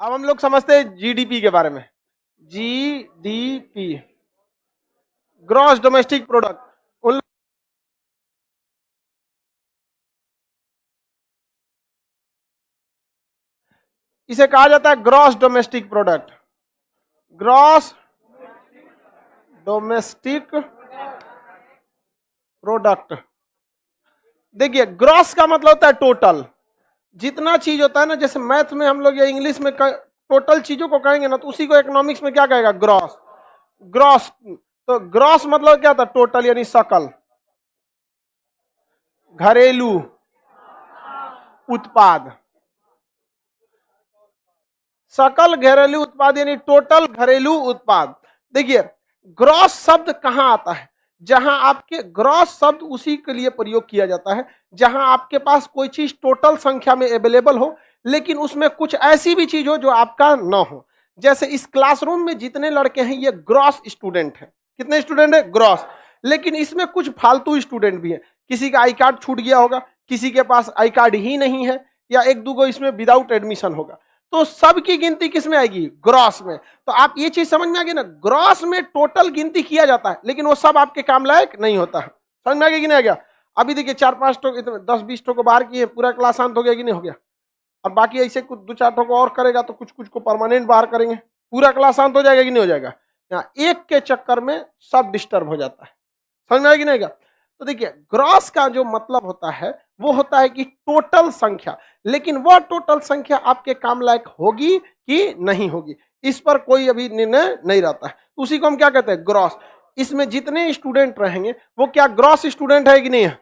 अब हम लोग समझते हैं जीडीपी के बारे में। GDP, gross domestic product. इसे कहा जाता है gross domestic product. Gross domestic product. देखिए ग्रॉस का मतलब होता है टोटल, जितना चीज होता है ना, जैसे मैथ में हम लोग या इंग्लिश में टोटल चीजों को कहेंगे ना, तो उसी को इकोनॉमिक्स में क्या कहेगा? ग्रॉस। ग्रॉस, तो ग्रॉस मतलब क्या था? टोटल, यानी सकल घरेलू उत्पाद। सकल घरेलू उत्पाद यानी टोटल घरेलू उत्पाद। देखिए ग्रॉस शब्द कहां आता है? जहां आपके ग्रॉस शब्द उसी के लिए प्रयोग किया जाता है जहां आपके पास कोई चीज टोटल संख्या में अवेलेबल हो, लेकिन उसमें कुछ ऐसी भी चीज हो जो आपका ना हो। जैसे इस क्लासरूम में जितने लड़के हैं ये ग्रॉस स्टूडेंट है। कितने स्टूडेंट है? ग्रॉस। लेकिन इसमें कुछ फालतू स्टूडेंट भी है। किसी का आई कार्ड छूट गया होगा, किसी के पास आई कार्ड ही नहीं है, या एक दो इसमें विदाउट एडमिशन होगा, तो सबकी गिनती किस में आएगी? ग्रॉस में। तो आप ये चीज समझ में आ गई ना, ग्रॉस में टोटल गिनती किया जाता है, लेकिन वो सब आपके काम लायक नहीं होता है। समझ में आ गया कि नहीं आ गया? अभी देखिए 4-5 ठो 10-20 ठो को बाहर किए, पूरा क्लास शांत हो गया कि नहीं हो गया? और बाकी ऐसे कुछ 2-4 ठो को और करेगा तो कुछ कुछ को परमानेंट बाहर करेंगे, पूरा क्लास शांत हो जाएगा कि नहीं हो जाएगा? यहाँ एक के चक्कर में सब डिस्टर्ब हो जाता है। समझ में आएगी नहीं आएगा? तो देखिए ग्रॉस का जो मतलब होता है वो होता है कि टोटल संख्या, लेकिन वह टोटल संख्या आपके काम लायक होगी कि नहीं होगी, इस पर कोई अभी निर्णय नहीं रहता है। उसी को हम क्या कहते हैं? ग्रॉस। इसमें जितने स्टूडेंट रहेंगे वो क्या ग्रॉस स्टूडेंट है कि नहीं है?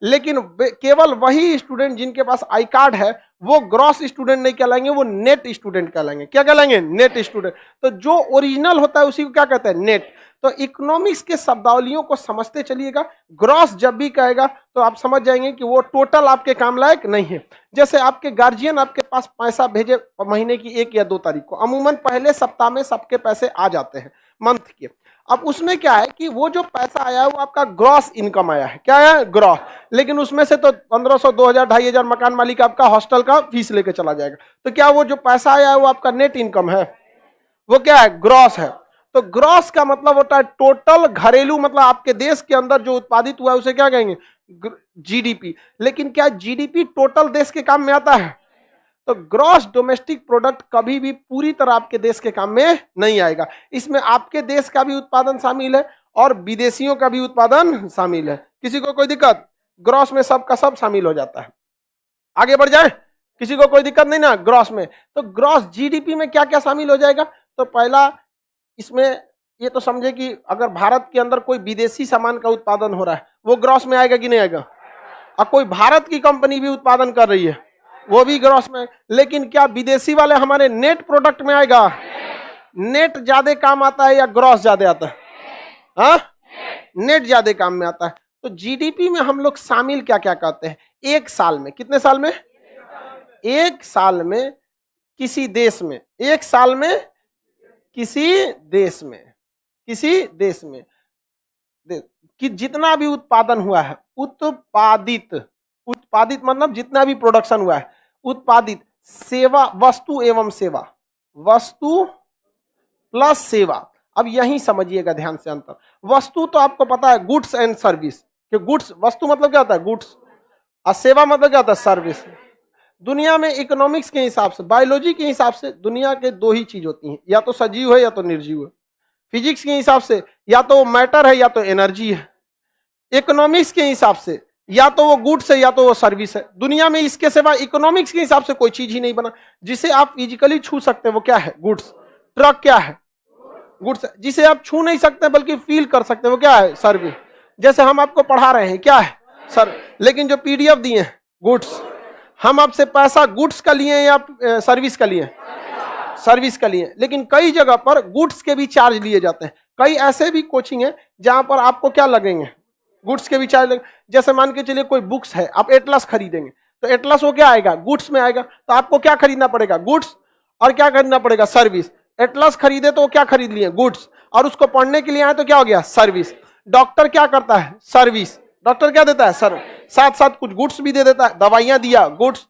लेकिन केवल वही स्टूडेंट जिनके पास आई कार्ड है वो ग्रॉस स्टूडेंट नहीं कहलाएंगे, वो नेट स्टूडेंट कहलाएंगे। क्या कहलाएंगे? NET student. तो जो ओरिजिनल होता है उसी को क्या कहते हैं? नेट। तो इकोनॉमिक्स के शब्दावलियों को समझते चलिएगा। ग्रॉस जब भी कहेगा तो आप समझ जाएंगे कि वो टोटल आपके काम लायक नहीं है। जैसे आपके गार्जियन आपके पास पैसा भेजे महीने की 1 या 2 तारीख को, अमूमन पहले सप्ताह में सबके पैसे आ जाते हैं मंथ के। अब उसमें क्या है कि वो जो पैसा आया है वो आपका ग्रॉस इनकम आया है। क्या है? ग्रॉस। लेकिन उसमें से तो 1500, 2000, 2500 मकान मालिक आपका हॉस्टल का फीस लेके चला जाएगा। तो क्या वो जो पैसा आया है वो आपका नेट इनकम है? वो क्या है? ग्रॉस है। तो ग्रॉस का मतलब होता है टोटल घरेलू, मतलब आपके देश के अंदर जो उत्पादित हुआ है उसे क्या कहेंगे? जीडीपी। लेकिन क्या जीडीपी टोटल देश के काम में आता है? तो ग्रॉस डोमेस्टिक प्रोडक्ट कभी भी पूरी तरह आपके देश के काम में नहीं आएगा। इसमें आपके देश का भी उत्पादन शामिल है और विदेशियों का भी उत्पादन शामिल है। किसी को कोई दिक्कत? ग्रॉस में सबका सब शामिल हो जाता है। आगे बढ़ जाए, किसी को कोई दिक्कत नहीं ना ग्रॉस में? तो ग्रॉस जीडीपी में क्या क्या शामिल हो जाएगा? तो पहला इसमें ये तो समझे कि अगर भारत के अंदर कोई विदेशी सामान का उत्पादन हो रहा है वो ग्रॉस में आएगा कि नहीं आएगा? और कोई भारत की कंपनी भी उत्पादन कर रही है वो भी ग्रॉस में। लेकिन क्या विदेशी वाले हमारे नेट प्रोडक्ट में आएगा? नेट ज्यादा काम आता है या ग्रॉस ज्यादा आता है? हाँ, नेट ज्यादा काम में आता है। तो जीडीपी में हम लोग शामिल क्या क्या करते हैं? एक साल में, कितने साल में? एक साल में किसी देश में, एक साल में किसी देश में, किसी देश में कि जितना भी उत्पादन हुआ है, उत्पादित, उत्पादित मतलब जितना भी प्रोडक्शन हुआ है, उत्पादित सेवा, वस्तु एवं सेवा, वस्तु प्लस सेवा। अब यही समझिएगा ध्यान से अंतर। वस्तु तो आपको पता है गुड्स एंड सर्विस, कि गुड्स, वस्तु मतलब क्या होता है? गुड्स, और सेवा मतलब क्या होता है? सर्विस। दुनिया में इकोनॉमिक्स के हिसाब से, बायोलॉजी के हिसाब से दुनिया के 2 ही चीज होती हैं, या तो सजीव है या तो निर्जीव है। फिजिक्स के हिसाब से या तो वो मैटर है या तो एनर्जी है। इकोनॉमिक्स के हिसाब से या तो वो गुड्स है या तो वो सर्विस है। दुनिया में इसके सिवा इकोनॉमिक्स के हिसाब से कोई चीज ही नहीं बना। जिसे आप फिजिकली छू सकते हैं वो क्या है? गुड्स। ट्रक क्या है? गुड्स। जिसे आप छू नहीं सकते बल्कि फील कर सकते हैं वो क्या है? सर्विस। जैसे हम आपको पढ़ा रहे हैं, क्या है? सर। लेकिन जो पीडीएफ दिए हैं, गुड्स। हम आपसे पैसा गुड्स का लिए या सर्विस का लिए? सर्विस का लिए। लेकिन कई जगह पर गुड्स के भी चार्ज लिए जाते हैं। कई ऐसे भी कोचिंग है जहां पर आपको क्या लगेंगे? गुड्स के भी चार्ज लगेंगे। जैसे मान के चलिए कोई बुक्स है, आप एटलस खरीदेंगे तो एटलस वो क्या आएगा? गुड्स में आएगा। तो आपको क्या खरीदना पड़ेगा? गुड्स। और क्या खरीदना पड़ेगा? सर्विस। एटलस खरीदे तो क्या खरीद लिए? गुड्स। और उसको पढ़ने के लिए आए तो क्या हो गया? सर्विस। डॉक्टर क्या करता है? सर्विस। डॉक्टर क्या देता है? सर्विस। साथ साथ कुछ गुड्स भी दे देता है। दवाइयां दिया, गुड्स।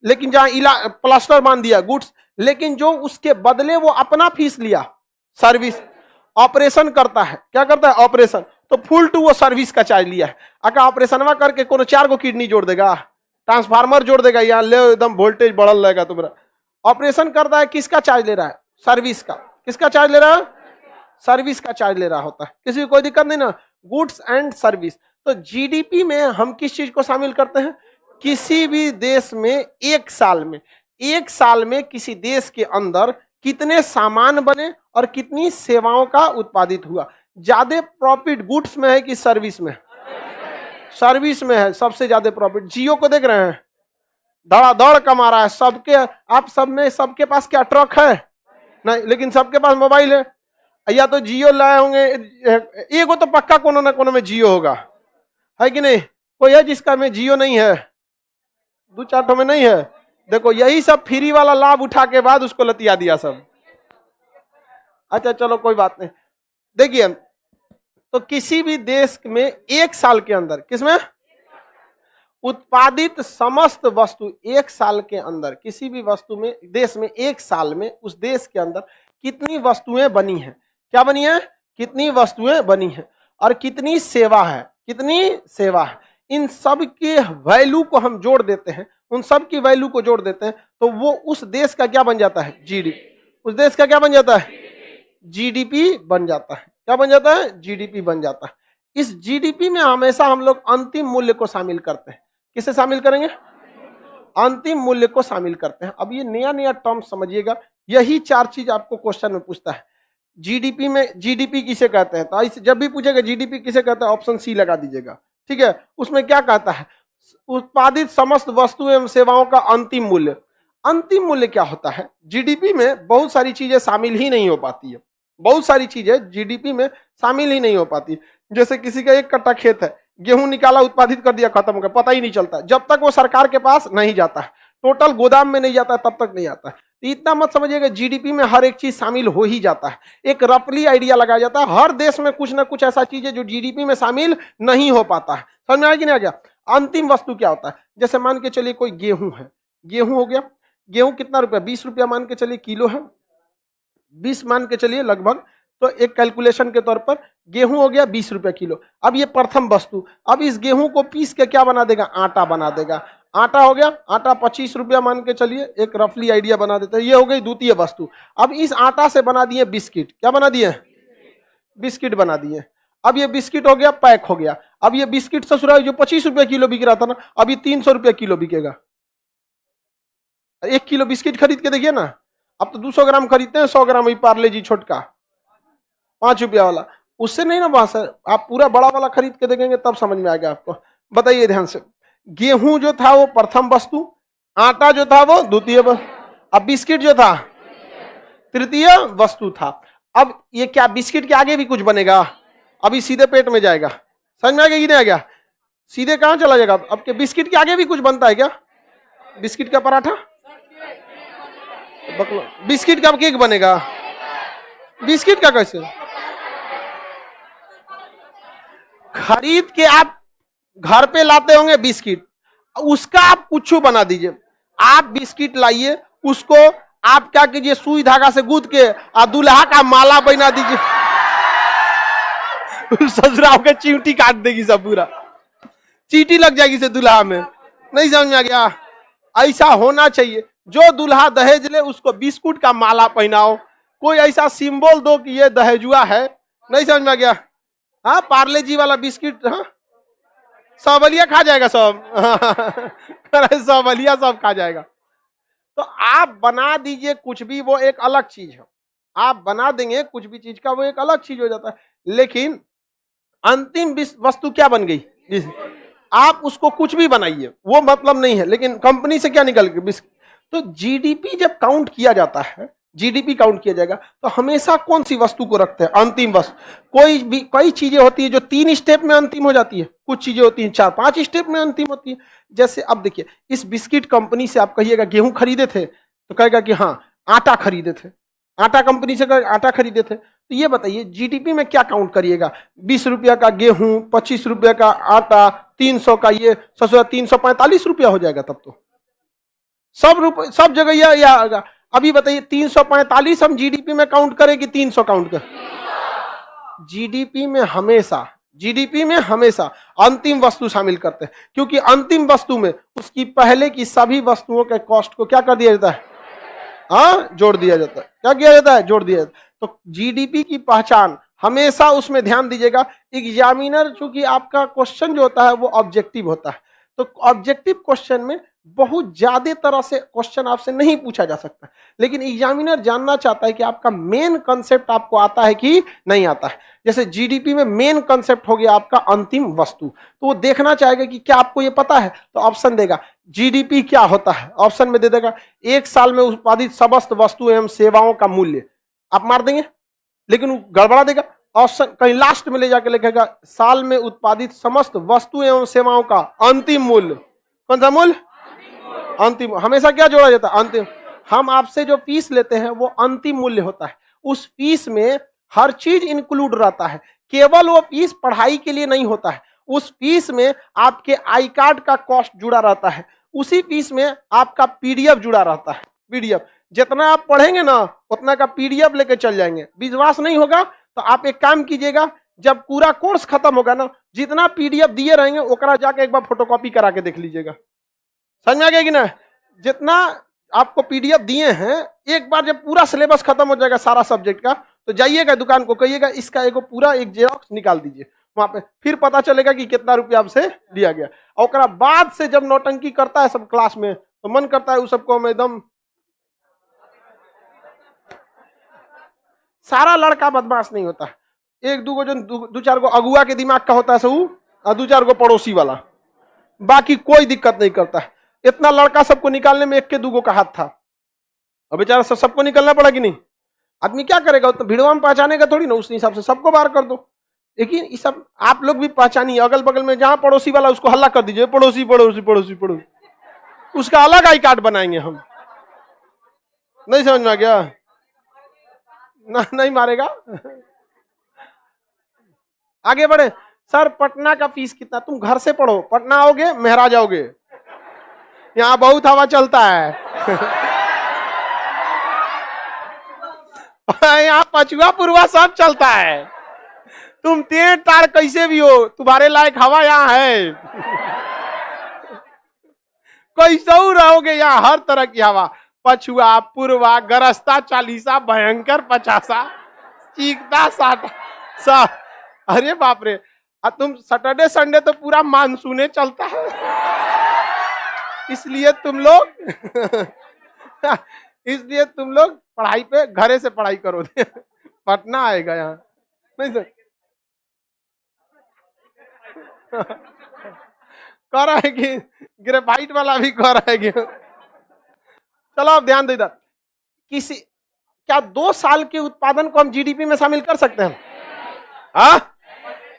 लेकिन जहां प्लास्टर बांध दिया गुड्स, लेकिन जो उसके बदले वो अपना फीस लिया सर्विस, ऑपरेशन करता है, क्या करता है ऑपरेशन, तो फुल टू वो सर्विस का चार्ज लिया है। अगर ऑपरेशन करके कोनो 4 गो किडनी जोड़ देगा, ट्रांसफार्मर जोड़ देगा, यहाँ ले एकदम वोल्टेज बढ़ल रहेगा तुम्हारा। ऑपरेशन करता है, किसका चार्ज ले रहा है, सर्विस का। किसका चार्ज ले रहा है, सर्विस का चार्ज ले रहा होता है। किसी को कोई दिक्कत नहीं ना, गुड्स एंड सर्विस। तो जीडीपी में हम किस चीज को शामिल करते हैं, किसी भी देश में एक साल में किसी देश के अंदर कितने सामान बने और कितनी सेवाओं का उत्पादित हुआ। ज्यादा प्रॉफिट गुड्स में है कि सर्विस में, सर्विस में है सबसे ज्यादा प्रॉफिट। जियो को देख रहे हैं, धड़ाधड़ कमा रहा है, सबके आप सब में सबके पास क्या ट्रक है नहीं, लेकिन सबके पास मोबाइल है। या तो जियो लाए होंगे, एगो तो पक्का कोनो ना कोनो में जियो होगा, है कि नहीं। कोई है जिसका में जियो नहीं है, 2-4 में नहीं है। देखो यही सब फ्री वाला लाभ उठा के बाद उसको लतिया दिया सब। अच्छा चलो कोई बात नहीं। देखिए तो किसी भी देश में एक साल के अंदर, किसमें उत्पादित समस्त वस्तु, एक साल के अंदर किसी भी वस्तु में, देश में एक साल में उस देश के अंदर कितनी वस्तुएं बनी हैं, क्या बनी है, कितनी वस्तुएं बनी हैं और कितनी सेवा है, कितनी सेवा है। इन सब के वैल्यू को हम जोड़ देते हैं, उन सब की वैल्यू को जोड़ देते हैं, तो वो उस देश का क्या बन जाता है, जीडीपी। उस देश का क्या बन जाता है, जीडीपी बन जाता है। क्या बन जाता है, जीडीपी बन जाता है। इस जीडीपी में हमेशा हम लोग अंतिम मूल्य को शामिल करते हैं। किसे शामिल करेंगे, अंतिम मूल्य को शामिल करते हैं। अब ये नया नया टर्म समझिएगा, यही 4 चीज आपको क्वेश्चन में पूछता है। जीडीपी में, जीडीपी किसे कहते हैं, तो जब भी पूछेगा जीडीपी किसे कहता है, ऑप्शन सी लगा दीजिएगा, ठीक है। उसमें क्या कहता है, उत्पादित समस्त वस्तु एवं सेवाओं का अंतिम मूल्य। अंतिम मूल्य क्या होता है, जीडीपी में बहुत सारी चीजें शामिल ही नहीं हो पाती है, बहुत सारी चीजें जीडीपी में शामिल ही नहीं हो पाती। जैसे किसी का 1 कट्टा खेत है, गेहूं निकाला, उत्पादित कर दिया, खत्म हो गया, पता ही नहीं चलता जब तक वो सरकार के पास नहीं जाता है, टोटल गोदाम में नहीं जाता है, तब तक नहीं आता है। तो इतना मत समझिएगा, जीडीपी में हर एक चीज शामिल हो ही जाता है। एक रफली आइडिया लगाया जाता है, हर देश में कुछ ना कुछ ऐसा चीज है जो जीडीपी में शामिल नहीं हो पाता है। समझ में आया कि नहीं आ गया। अंतिम वस्तु क्या होता है, जैसे मान के चलिए कोई गेहूं है, गेहूं हो गया, गेहूं कितना रुपया, 20 रुपया मान के चलिए किलो है, 20 मान के चलिए लगभग, तो एक कैलकुलेशन के तौर पर गेहूं हो गया 20 रुपया किलो। अब ये प्रथम वस्तु, अब इस गेहूं को पीस के क्या बना देगा, आटा बना देगा। आटा हो गया, आटा 25 रुपया मान के चलिए, एक रफली आइडिया बना देते हैं। ये हो गई द्वितीय वस्तु। अब इस आटा से बना दिए बिस्किट, क्या बना दिए, बिस्किट बना दिए। अब ये बिस्किट हो गया, पैक हो गया। अब ये बिस्किट ससुराल जो 25 रुपया किलो बिक रहा था ना, अब ये 300 रुपया किलो बिकेगा। 1 किलो बिस्किट खरीद के देखिए ना, अब तो 200 ग्राम खरीदते हैं, 100 ग्राम पार्ले जी छोटका 5 रुपया वाला, उससे नहीं ना बात है। आप पूरा बड़ा वाला खरीद के देखेंगे तब समझ में आएगा आपको। बताइए ध्यान से, गेहूं जो था वो प्रथम वस्तु, आटा जो था वो द्वितीय वस्तु, अब बिस्किट जो था तृतीय वस्तु था। अब ये क्या बिस्किट के आगे भी कुछ बनेगा, अभी सीधे पेट में जाएगा, समझ में आ गया कि नहीं आ गया, सीधे कहां चला जाएगा। अब के बिस्किट के आगे भी कुछ बनता है क्या, बिस्किट का पराठा, बिस्किट का केक बनेगा, बिस्किट का कैसे, खरीद के आप घर पे लाते होंगे बिस्किट, उसका आप कुछ बना दीजिए। आप बिस्किट लाइए, उसको आप क्या कीजिए, सुई धागा से गूंथ के और दूल्हा का माला बना दीजिए। ससुराल के चींटी काट देगी सब, पूरा चींटी लग जाएगी से दूल्हा में। नहीं समझ में आ गया, ऐसा होना चाहिए। जो दूल्हा दहेज ले उसको बिस्कुट का माला पहनाओ, कोई ऐसा सिंबल दो कि ये दहेजुआ है। नहीं समझ में आ गया। हाँ, पार्ले जी वाला बिस्किट, हाँ सबलिया खा जाएगा सब। सबलिया सब खा जाएगा। तो आप बना दीजिए कुछ भी, वो एक अलग चीज है। आप बना देंगे कुछ भी चीज का, वो एक अलग चीज हो जाता है। लेकिन अंतिम वस्तु क्या बन गई, आप उसको कुछ भी बनाइए, वो मतलब नहीं है। लेकिन कंपनी से क्या निकल गया, तो जीडीपी जब काउंट किया जाता है, जीडीपी काउंट किया जाएगा, तो हमेशा कौन सी वस्तु को रखते हैं, अंतिम वस्तु। कोई भी, कई चीजें होती है जो 3 स्टेप में अंतिम हो जाती है, कुछ चीजें होती हैं 4-5 स्टेप में अंतिम होती है। जैसे अब देखिए, इस बिस्किट कंपनी से आप कहिएगा गेहूं खरीदे थे, तो कहेगा कि हाँ आटा खरीदे थे, आटा कंपनी से आटा खरीदे थे। तो ये बताइए जीडीपी में क्या काउंट करिएगा, 20 रुपया का गेहूं, 25 रुपया का आटा, 300 का ये, 345 रुपया हो जाएगा तब तो। सब जगह यह आएगा। अभी बताइए 345 हम जीडीपी में काउंट करें कि 300 काउंट करें? जीडीपी में हमेशा अंतिम वस्तु शामिल करते हैं, क्योंकि अंतिम वस्तु में उसकी पहले की सभी वस्तुओं के कॉस्ट को क्या कर दिया जाता है? जोड़ दिया जाता है। क्या किया जाता है? जोड़ दिया जाता है। तो जीडीपी की पहचान हमेशा उसमें ध्यान दीजिएगा। एग्जामिनर चूंकि आपका क्वेश्चन जो होता है वो ऑब्जेक्टिव होता है, तो ऑब्जेक्टिव क्वेश्चन में बहुत ज्यादा तरह से क्वेश्चन आपसे नहीं पूछा जा सकता, लेकिन एग्जामिनर जानना चाहता है कि आपका मेन कंसेप्ट आपको आता है कि नहीं आता है। जैसे जीडीपी में मेन कंसेप्ट हो गया आपका अंतिम वस्तु, तो वो देखना चाहेगा कि क्या आपको ये पता है, तो ऑप्शन देगा जीडीपी क्या होता है, ऑप्शन में दे देगा एक साल में उत्पादित समस्त वस्तु एवं सेवाओं का मूल्य। आप मार देंगे, लेकिन वो गड़बड़ा देगा, ऑप्शन कहीं लास्ट में ले जाके लिखेगा साल में उत्पादित समस्त वस्तु एवं सेवाओं का अंतिम मूल्य। कौन सा मूल्य? अंतिम। हमेशा क्या जोड़ा जाता है? अंतिम। हम आपसे जो फीस लेते हैं वो अंतिम मूल्य होता है। उस फीस में हर चीज इंक्लूड रहता है, केवल वो फीस पढ़ाई के लिए नहीं होता है। उस फीस में आपके आई कार्ड का कॉस्ट जुड़ा रहता है, उसी फीस में आपका पीडीएफ जुड़ा रहता है। पीडीएफ जितना आप पढ़ेंगे ना उतना का पीडीएफ लेके चल जाएंगे। विश्वास नहीं होगा तो आप एक काम कीजिएगा, जब पूरा कोर्स खत्म होगा ना, जितना पीडीएफ दिए रहेंगे ओकरा जाके एक बार फोटोकॉपी करा के देख लीजिएगा। समझ में आ गया कि ना? जितना आपको पीडीएफ दिए हैं, एक बार जब पूरा सिलेबस खत्म हो जाएगा सारा सब्जेक्ट का, तो जाइएगा दुकान को, कहिएगा इसका एक पूरा एक जेरॉक्स निकाल दीजिए, वहां पे फिर पता चलेगा कि कितना रुपया आपसे दिया गया। और ओकरा बाद से जब नौटंकी करता है सब क्लास में, तो मन करता है उस सबको हम एकदम। सारा लड़का बदमाश नहीं होता, एक दो जो दो चार गो अगुआ के दिमाग का होता है सब, और दो चार गो पड़ोसी वाला, बाकी कोई दिक्कत नहीं करता है। इतना लड़का सबको निकालने में एक के दूगो का हाथ था, अब बेचारा सबको निकलना पड़ा कि नहीं? आदमी क्या करेगा, तो भीड़वा में पहचानेगा थोड़ी ना, उस हिसाब से सबको बाहर कर दो। लेकिन ये सब आप लोग भी पहचानिए, अगल बगल में जहां पड़ोसी वाला उसको हल्ला कर दीजिए, पड़ोसी पड़ोसी पड़ोसी पड़ोसी, उसका अलग आई कार्ड बनाएंगे हम। नहीं समझ में आ गया? ना, नहीं मारेगा। आगे बढ़े। सर पटना का फीस कितना? तुम घर से पढ़ो, पटना आओगे मेहरा जाओगे, यहाँ बहुत हवा चलता है। यहाँ पछुआ पुरवा सब चलता है, तुम तेज तार कैसे भी हो, तुम्हारे लायक हवा यहाँ है। कैसे रहोगे यहाँ, हर तरह की हवा, पछुआ पुरवा गरजता 40, भयंकर 50, चीखता 60। अरे बाप रे, तुम सैटरडे संडे तो पूरा मानसूने चलता है, इसलिए तुम लोग पढ़ाई पे घरे से पढ़ाई करो। पटना आएगा यहाँ नहीं सर? कह रहा है कि ग्रेफाइट वाला भी कह रहा है कि चलो आप ध्यान दे इधर। क्या 2 साल के उत्पादन को हम जीडीपी में शामिल कर सकते हैं?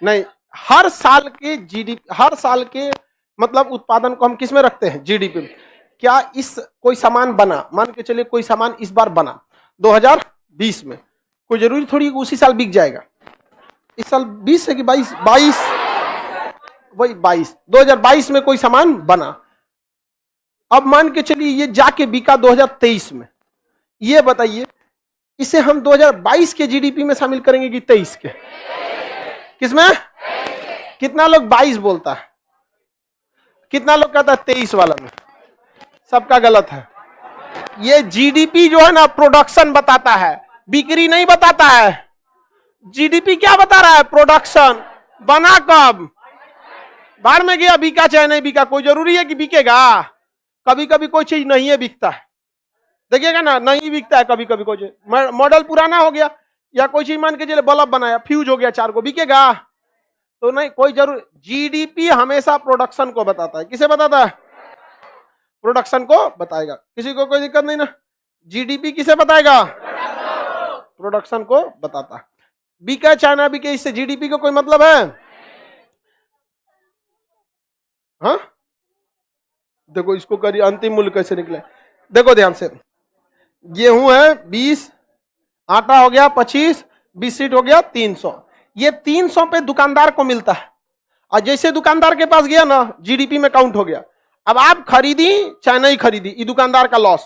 नहीं, हर साल के मतलब उत्पादन को हम किस में रखते हैं? जीडीपी में। क्या इस कोई सामान बना, मान के चलिए कोई सामान इस बार बना 2020 में, कोई जरूरी थोड़ी उसी साल बिक जाएगा। इस साल 20 है कि 22 वही 2022 में कोई सामान बना, अब मान के चलिए ये जाके बिका 2023 में, ये बताइए इसे हम 2022 के जीडीपी में शामिल करेंगे कि 23 के? किसमें? कितना लोग 22 बोलता है, कितना लोग कहता है 23 वाला में? सबका गलत है। ये जीडीपी जो है ना प्रोडक्शन बताता है, बिक्री नहीं बताता है। जीडीपी क्या बता रहा है? प्रोडक्शन। बना कब? बाहर में गया, बिका चाहे नहीं बिका, कोई जरूरी है कि बिकेगा? कभी कभी कोई चीज नहीं है बिकता है, देखिएगा ना, नहीं बिकता है कभी कभी। कोई चीज मॉडल पुराना हो गया, या कोई चीज मान के चले बल्ब बनाया, फ्यूज हो गया 4 को, बिकेगा? तो नहीं, कोई जरूर। जीडीपी हमेशा प्रोडक्शन को बताता है। किसे बताता है? प्रोडक्शन को बताएगा। किसी को कोई दिक्कत नहीं ना? जीडीपी किसे बताएगा? प्रोडक्शन को बताता है। बिके चाहे ना बिके, इससे जीडीपी को कोई मतलब है? हाँ, देखो इसको करिए, अंतिम मूल्य कैसे निकले देखो ध्यान से। गेहूं है 20, आटा हो गया 25, बिस्किट हो गया 300। ये 300 पे दुकानदार को मिलता है, और जैसे दुकानदार के पास गया ना जीडीपी में काउंट हो गया। अब आप खरीदी चाहे नहीं खरीदी, ये दुकानदार का लॉस।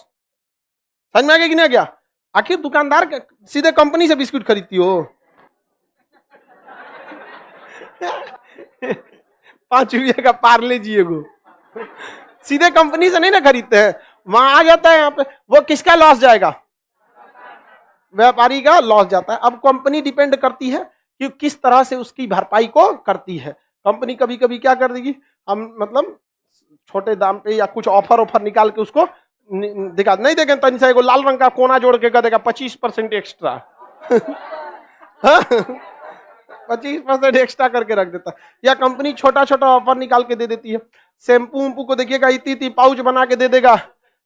समझ में आ गया कि नहीं गया? आखिर दुकानदार सीधे कंपनी से बिस्कुट खरीदती हो 5 रुपये का पार्ले जी एगो, सीधे कंपनी से नहीं ना खरीदते हैं, वहां आ जाता है यहाँ पे, वो किसका लॉस जाएगा? व्यापारी का लॉस जाता है। अब कंपनी डिपेंड करती है कि किस तरह से उसकी भरपाई को करती है। कंपनी कभी कभी क्या कर देगी, हम मतलब छोटे दाम पे या कुछ ऑफर निकाल के उसको दिखा नहीं देंगे, तन से लाल रंग का कोना जोड़ के कर देगा 25% एक्स्ट्रा 25% एक्स्ट्रा करके रख देता है। या कंपनी छोटा छोटा ऑफर निकाल के दे देती है। शैम्पू वैम्पू को देखिएगा इतनी पाउच बना के दे देगा,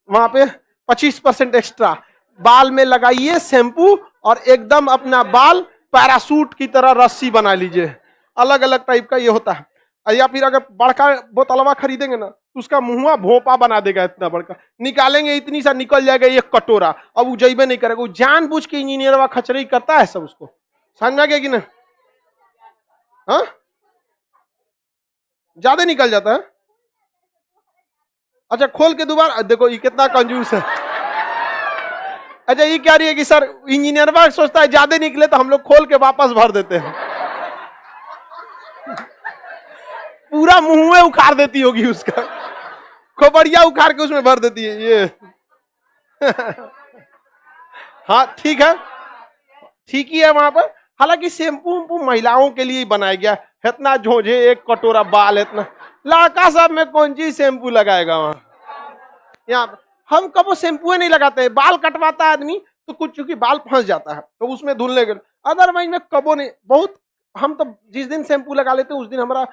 वहां पे 25% एक्स्ट्रा, बाल में लगाइए शैम्पू और एकदम अपना बाल पैरासूट की तरह रस्सी बना लीजिए। अलग अलग टाइप का ये होता है। या फिर अगर बड़का बोतलवा खरीदेंगे ना तो उसका मुंहवा भोपा बना देगा, इतना बड़का निकालेंगे इतनी सा निकल जाएगा 1 कटोरा। अब वो जैबे नहीं करेगा, वो जानबूझ के इंजीनियरवा खचरई करता है सब, उसको समझ में आ गया कि नहीं? हाँ, ज्यादा निकल जाता है। अच्छा खोल के दोबारा देखो, ये कितना कंजूस है। अच्छा ये क्या रही है कि सर इंजीनियर सोचता है ज्यादा निकले तो हम लोग खोल के वापस भर देते हैं। पूरा मुंह में उखाड़ देती होगी उसका, खोपड़िया उखाड़ के उसमें भर देती है ये। हाँ ठीक है, ठीक ही है वहां पर। हालांकि शैम्पू वैम्पू महिलाओं के लिए ही बनाया गया, इतना झोझे 1 कटोरा बाल, इतना लड़का साहब में कौन सी शैम्पू लगाएगा वहां? यहाँ हम कबो शैम्पू नहीं लगाते हैं, बाल कटवाता है आदमी तो कुछ चूंकि बाल फंस जाता है तो उसमें धुलने के, अदरवाइज में कबो नहीं। बहुत हम तो जिस दिन शैम्पू लगा लेते हैं उस दिन हमारा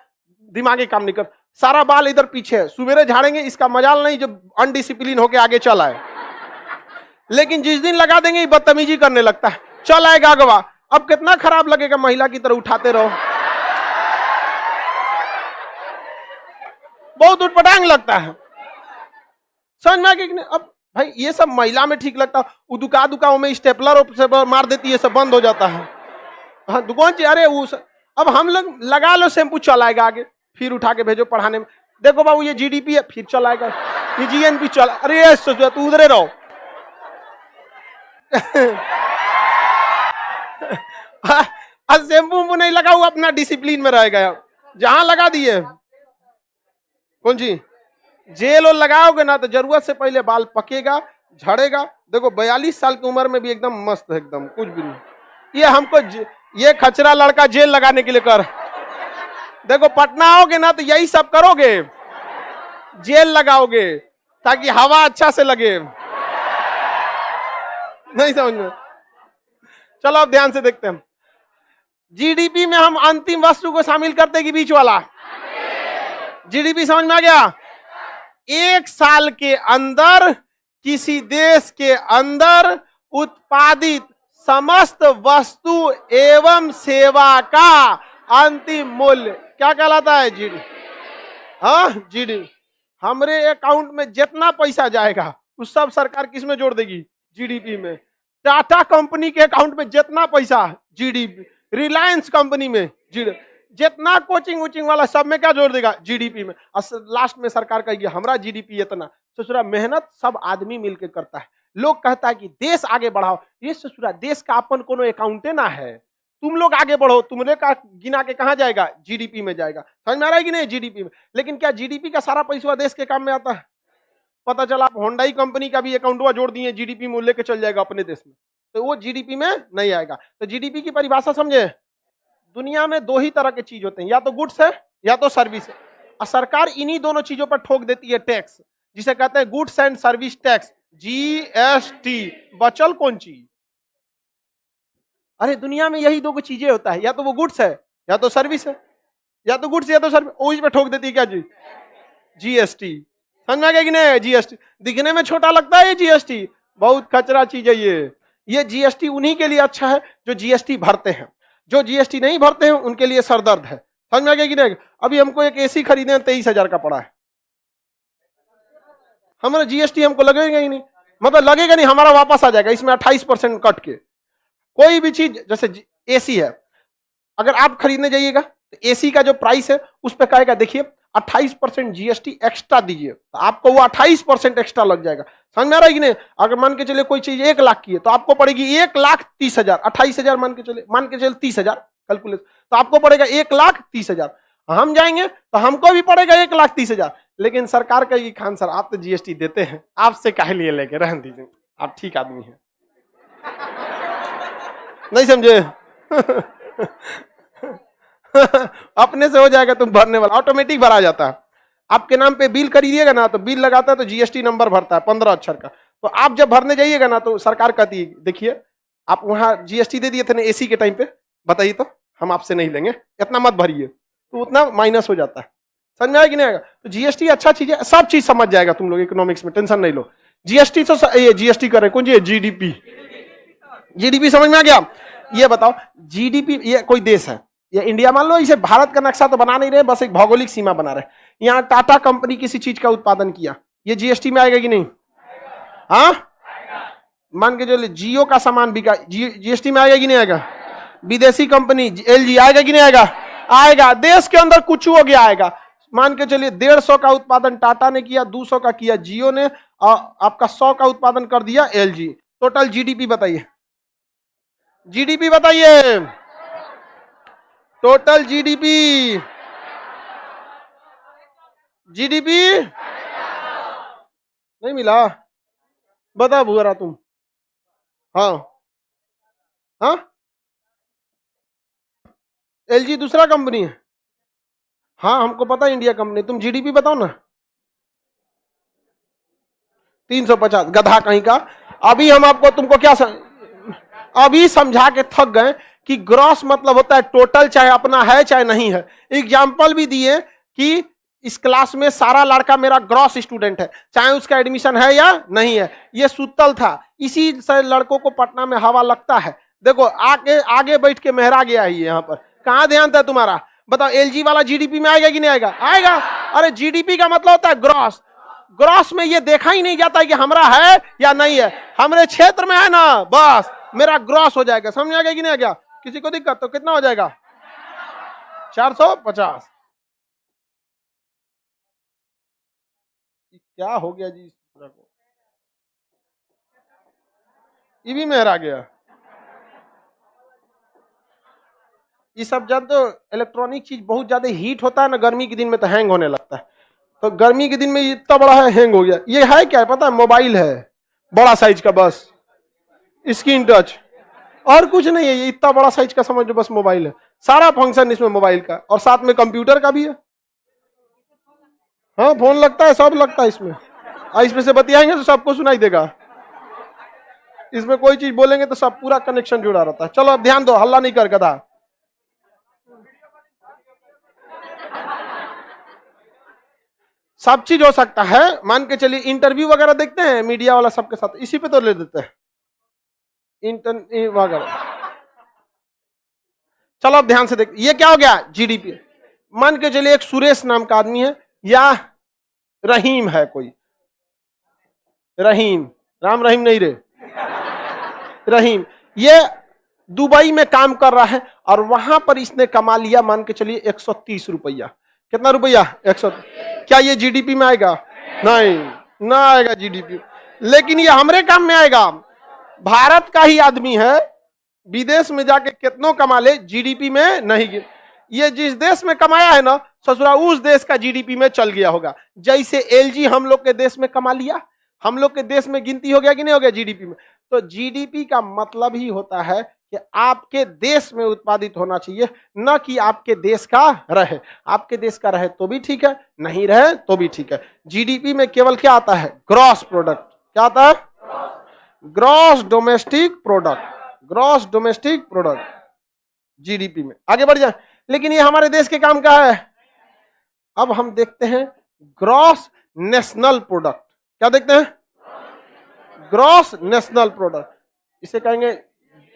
दिमागी काम नहीं कर, सारा बाल इधर पीछे है, सुबेरे झाड़ेंगे, इसका मजाल नहीं जो अनडिसिप्लिन होके आगे चला है। लेकिन जिस दिन लगा देंगे ये बदतमीजी करने लगता है, चल आएगा अगवा। अब कितना खराब लगेगा, महिला की तरह उठाते रहो, बहुत उटपटांग लगता है। समझ में आ गया? अब भाई ये सब महिला में ठीक लगता है, दुकाओं में स्टेपलर से मार देती है, सब बंद हो जाता है। हाँ दुकान, अरे अब हम लोग लगा लो शैम्पू, चलाएगा आगे, फिर उठा के भेजो पढ़ाने में, देखो बाबू ये जीडीपी है, फिर चलाएगा, ये जीएनपी चला, अरे सोचो तू उधरे रहो। आज शैम्पू नहीं लगाऊ, अपना डिसिप्लिन में रहेगा। जहां लगा दिए कौन जी जेल और लगाओगे ना तो जरूरत से पहले बाल पकेगा, झड़ेगा। देखो 42 साल की उम्र में भी एकदम मस्त है, एकदम कुछ भी नहीं। ये हमको ये खचरा लड़का जेल लगाने के लिए कर, देखो पटना आओगे ना तो यही सब करोगे, जेल लगाओगे ताकि हवा अच्छा से लगे। नहीं समझ में? चलो अब ध्यान से देखते हैं। जीडीपी में हम अंतिम वस्तु को शामिल करते कि बीच वाला? जीडीपी समझ में आ गया? 1 साल के अंदर किसी देश के अंदर उत्पादित समस्त वस्तु एवं सेवा का अंतिम मूल्य क्या कहलाता है? जीडीपी। हाँ जीडीपी। हमारे अकाउंट में जितना पैसा जाएगा उस सब सरकार किस में जोड़ देगी? जीडीपी में। टाटा कंपनी के अकाउंट में जितना पैसा, जीडीपी। रिलायंस कंपनी में जीडीपी, जितना कोचिंग वोचिंग वाला सब में क्या जोड़ देगा? जीडीपी में। लास्ट में सरकार कहेगी हमारा जीडीपी इतना। ससुरा मेहनत सब आदमी मिलकर करता है। लोग कहता है कि देश आगे बढ़ाओ, ये ससुरा देश का अपन कोनो अकाउंटे ना है, तुम लोग आगे बढ़ो, तुमने का गिना के कहां जाएगा? जीडीपी में जाएगा। समझ में आ रहा है कि नहीं? जीडीपी में। लेकिन क्या जीडीपी का सारा पैसा देश के काम में आता है? पता चला आप होंडाई कंपनी का भी अकाउंटवा जोड़ दिए, जीडीपी में लेके चल जाएगा अपने देश में, तो वो जीडीपी में नहीं आएगा। तो जीडीपी की परिभाषा समझे? दुनिया में 2 ही तरह के चीज होते हैं, या तो गुड्स है या तो सर्विस है। और सरकार इन्हीं दोनों चीजों पर ठोक देती है टैक्स, जिसे कहते हैं goods and service tax, GST. बचल कौन चीज? अरे दुनिया में यही 2 चीजें होता है, या तो वो गुड्स है या तो सर्विस है, या तो गुड्स या तो सर्विस। उस पे ठोक देती है क्या जी? जीएसटी। समझ में आ गया कि नहीं? जीएसटी दिखने में छोटा लगता है, ये जीएसटी बहुत खचरा चीज है। ये जीएसटी उन्हीं के लिए अच्छा है जो जीएसटी भरते हैं, जो जीएसटी नहीं भरते हैं उनके लिए सरदर्द है। समझ में आ गया कि नहीं? अभी हमको एक एसी खरीदे 23,000 का पड़ा है, हमारा जीएसटी हमको लगेगा ही नहीं, मतलब लगेगा नहीं, हमारा वापस आ जाएगा इसमें 28% कट के। कोई भी चीज जैसे एसी है, अगर आप खरीदने जाइएगा तो एसी का जो प्राइस है उस पर कहेगा देखिए 28% जीएसटी एक्स्ट्रा दीजिए, तो आपको वो 28% एक्स्ट्रा लग जाएगा। समझ में आ रहा है कि नहीं? अगर मान के चलिए कोई चीज 1 लाख की है तो आपको पड़ेगी 1,30,000, 28,000 मान के चले 30,000 कैलकुलेट, तो आपको पड़ेगा 1,30,000। हम जाएंगे तो हमको भी पड़ेगा 1,30,000। लेकिन सरकार कहेगी खान सर आप तो जीएसटी देते हैं, आपसे काहे लिए लेके, रहने दीजिए, आप ठीक आदमी हैं। नहीं समझे? अपने से हो जाएगा, तुम भरने वाला ऑटोमेटिक भरा जाता है। आपके नाम पे बिल खरीदिएगा ना तो बिल लगाता है तो जीएसटी नंबर भरता है 15 अक्षर का। तो आप जब भरने जाइएगा ना तो सरकार कहती है देखिए आप वहां जीएसटी दे दिए थे ना एसी के टाइम पे, बताइए तो हम आपसे नहीं लेंगे, इतना मत भरिए, तो उतना माइनस हो जाता है। समझ में आएगा कि नहीं आएगा? तो जीएसटी अच्छा चीज है, सब चीज समझ जाएगा तुम लोग, इकोनॉमिक्स में टेंशन नहीं लो। जीएसटी तो ये जीएसटी कर रहे कौन जी? जीडीपी। जीडीपी समझ में आ गया? ये बताओ जीडीपी, ये कोई देश है, ये इंडिया मान लो, इसे भारत का नक्शा तो बना नहीं रहे, बस एक भौगोलिक सीमा बना रहे। यहाँ टाटा कंपनी किसी चीज का उत्पादन किया, ये जीएसटी में आएगा कि नहीं? हाँ, मान के चलिए जियो का सामान बिका, जीएसटी में आएगा कि नहीं आएगा? विदेशी कंपनी एलजी आएगा कि नहीं आएगा? आएगा। देश के अंदर कुछ हो गया आएगा। मान के चलिए 150 का उत्पादन टाटा ने किया, 200 का किया जियो ने, आपका 100 का उत्पादन कर दिया एलजी। टोटल जीडीपी बताइए, जीडीपी बताइए, टोटल जीडीपी, जीडीपी नहीं मिला? बता भूरा तुम। हाँ हाँ, एलजी दूसरा कंपनी है। हाँ हमको पता है इंडिया कंपनी, तुम जीडीपी बताओ ना। 350, गधा कहीं का। अभी हम आपको तुमको क्या अभी समझा के थक गए कि ग्रॉस मतलब होता है टोटल, चाहे अपना है चाहे नहीं है। एग्जाम्पल भी दिए कि इस क्लास में सारा लड़का मेरा ग्रॉस स्टूडेंट है, चाहे उसका एडमिशन है या नहीं है। ये सूतल था, इसी से लड़कों को पटना में हवा लगता है। देखो आगे आगे बैठ के मेहरा गया है यहाँ पर, कहाँ ध्यान था तुम्हारा? बताओ एलजी वाला जीडीपी में आएगा कि नहीं आएगा? आएगा। अरे जीडीपी का मतलब होता है ग्रॉस। ग्रॉस में ये देखा ही नहीं जाता है कि हमारा है या नहीं है, हमारे क्षेत्र में है ना, बस मेरा ग्रॉस हो जाएगा। समझ आ गया कि नहीं आ गया? किसी को दिक्कत तो कितना हो जाएगा? 450। क्या हो गया जी? ये भी मेहरा गया। ये सब जब तो इलेक्ट्रॉनिक चीज बहुत ज्यादा हीट होता है ना गर्मी के दिन में तो हैंग होने लगता है। तो गर्मी के दिन में इतना बड़ा है, हैंग हो गया। ये है क्या पता है? मोबाइल है बड़ा साइज का, बस स्क्रीन टच, और कुछ नहीं है। ये इतना बड़ा साइज का समझ लो, बस मोबाइल है। सारा फंक्शन इसमें मोबाइल का, और साथ में कंप्यूटर का भी है। हाँ फोन लगता है, सब लगता है इसमें। इसमें से बतियाएंगे तो सबको सुनाई देगा। इसमें कोई चीज बोलेंगे तो सब पूरा कनेक्शन जुड़ा रहता है। चलो अब ध्यान दो, हल्ला नहीं कर गधा। सब चीज हो सकता है। मान के चलिए इंटरव्यू वगैरह देखते हैं मीडिया वाला सबके साथ, इसी पे तो ले देते हैं इंटरव्यू वगैरह। चलो अब ध्यान से देख, ये क्या हो गया? जीडीपी। मान के चलिए एक सुरेश नाम का आदमी है, या रहीम है कोई, रहीम, राम रहीम नहीं रे, रहीम। ये दुबई में काम कर रहा है और वहां पर इसने कमा लिया मान के चलिए 130 रुपया। कितना रुपया? 100। क्या ये जीडीपी में आएगा? नहीं, ना आएगा जीडीपी। लेकिन ये हमरे काम में आएगा। भारत का ही आदमी है, विदेश में जाके कितनों कमा ले, जीडीपी में नहीं गिर। ये जिस देश में कमाया है ना ससुरा, उस देश का जीडीपी में चल गया होगा। जैसे एलजी हम लोग के देश में कमा लिया, हम लोग के देश में गिनती हो गया कि नहीं हो गया जीडीपी में। तो जीडीपी का मतलब ही होता है कि आपके देश में उत्पादित होना चाहिए, न कि आपके देश का रहे। आपके देश का रहे तो भी ठीक है, नहीं रहे तो भी ठीक है। जीडीपी में केवल क्या आता है? Gross product. क्या आता है? Gross domestic product. Gross domestic product GDP में। आगे बढ़ जाए। लेकिन ये हमारे देश के काम का है। अब हम देखते हैं ग्रॉस नेशनल प्रोडक्ट। क्या देखते हैं? Gross national product. इसे कहेंगे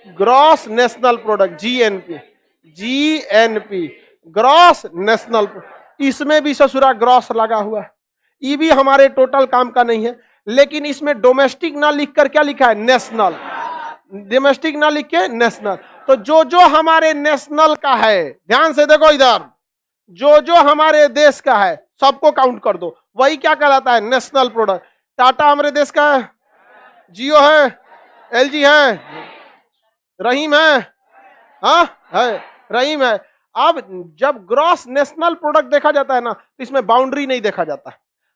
gross national product, GNP. GNP gross national. इसमें भी ससुरा ग्रॉस लगा हुआ है। ये भी हमारे टोटल काम का नहीं है। लेकिन इसमें डोमेस्टिक ना लिखकर क्या लिखा है? नेशनल। डोमेस्टिक ना लिख के नेशनल। तो जो जो हमारे नेशनल का है, ध्यान से देखो इधर, जो जो हमारे देश का है सबको काउंट कर दो, वही क्या कहलाता है, नेशनल प्रोडक्ट। टाटा हमारे देश का है, जियो है, एलजी है, रहीम है, हाँ है, रहीम है। अब जब ग्रॉस नेशनल प्रोडक्ट देखा जाता है ना, तो इसमें बाउंड्री नहीं देखा जाता।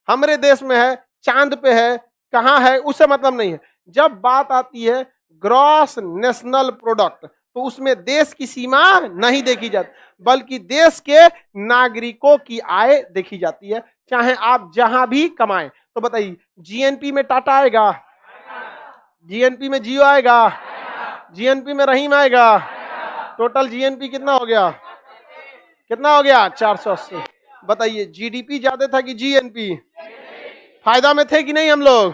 हमारे देश में है, चांद पे है, कहां है, उससे मतलब नहीं है। जब बात आती है ग्रॉस नेशनल प्रोडक्ट, तो उसमें देश की सीमा नहीं देखी जाती, बल्कि देश के नागरिकों की आय देखी जाती है, चाहे आप जहां भी कमाएं। तो बताइए, जीएनपी में टाटा आएगा, जीएनपी में जियो आएगा, जीएनपी में रहीम आएगा। टोटल जीएनपी कितना हो गया, कितना हो गया, 480। बताइए, जीडीपी ज्यादा था कि जीएनपी? फायदा में थे कि नहीं हम लोग?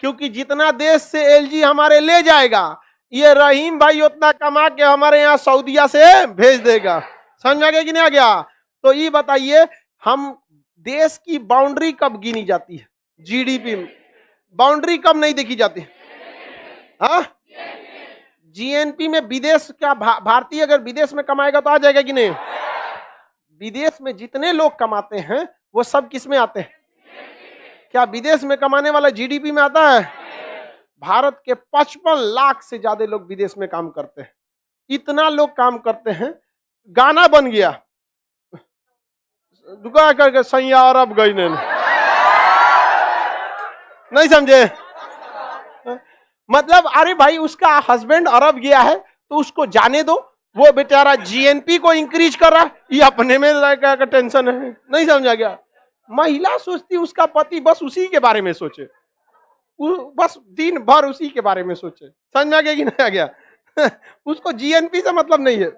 क्योंकि जितना देश से एलजी हमारे ले जाएगा, ये रहीम भाई उतना कमा के हमारे यहाँ सऊदीया से भेज देगा। समझ आ गया कि नहीं आ गया? तो ये बताइए, हम देश की बाउंड्री कब गिनी जाती है? जीडीपी में। बाउंड्री कब नहीं देखी जाती? हाँ, जीएनपी में विदेश का भारतीय अगर विदेश में कमाएगा तो आ जाएगा कि नहीं? विदेश में जितने लोग कमाते हैं वो सब किस में आते हैं? क्या विदेश में कमाने वाला जीडीपी में आता है? भारत के 55 लाख से ज्यादा लोग विदेश में काम करते हैं। इतना लोग काम करते हैं, गाना बन गया, दुका करके सैया अरब गई नहीं समझे? मतलब अरे भाई, उसका हस्बैंड अरब गया है तो उसको जाने दो, वो बेचारा जीएनपी को इंक्रीज कर रहा है, ये अपने में क्या टेंशन है? नहीं समझा गया? महिला सोचती उसका पति बस उसी के बारे में सोचे, बस दिन भर उसी के बारे में सोचे। समझ आ गया कि नहीं आ गया? उसको जीएनपी से मतलब नहीं है।